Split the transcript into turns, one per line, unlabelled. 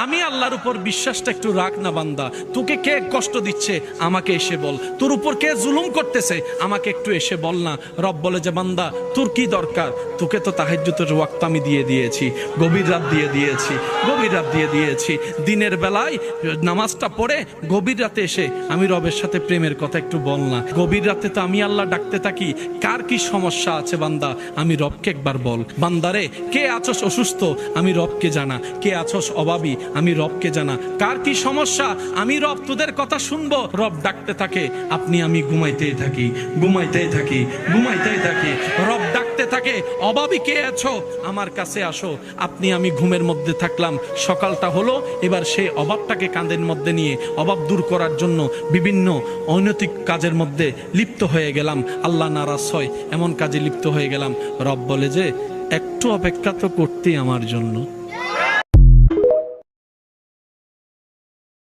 আমি আল্লাহর উপর বিশ্বাসটা একটু রাখ না বান্দা। তোকে কে কষ্ট দিচ্ছে আমাকে এসে বল, তোর উপর কে জুলুম করতেছে আমাকে একটু এসে বল না। রব বলে যে বান্দা তোর কি দরকার, তোকে তো তাহাজ্জুদের ওয়াক্ত আমি দিয়ে দিয়েছি, গভীর রাত দিয়ে দিয়েছি, গভীর রাত দিয়ে দিয়েছি। দিনের বেলায় নামাজটা পড়ে গভীর রাতে এসে আমি রবের সাথে প্রেমের কথা একটু বল না। গভীর রাতে তো আমি আল্লাহ ডাকতে থাকি, কার কি সমস্যা আছে বান্দা আমি রবকে একবার বল। বান্দারে কে আছস অসুস্থ আমি রবকে জানা, কে আছস অভাবী আমি রবকে জানা, কার কি সমস্যা আমি রব তোদের কথা শুনবো। রব ডাকতে থাকে, আপনি আমি ঘুমাইতেই থাকি, ঘুমাইতেই থাকি, ঘুমাইতেই থাকি। রব ডাকতে থাকে, অভাবী কে আছো আমার কাছে আসো। আপনি আমি ঘুমের মধ্যে থাকলাম, সকালটা হলো, এবার সেই অভাবটাকে কাঁধের মধ্যে নিয়ে অভাব দূর করার জন্য বিভিন্ন অনৈতিক কাজের মধ্যে লিপ্ত হয়ে গেলাম, আল্লাহ নারাজ হয় এমন কাজে লিপ্ত হয়ে গেলাম। রব বলে যে একটু অপেক্ষা তো করতেই আমার জন্য।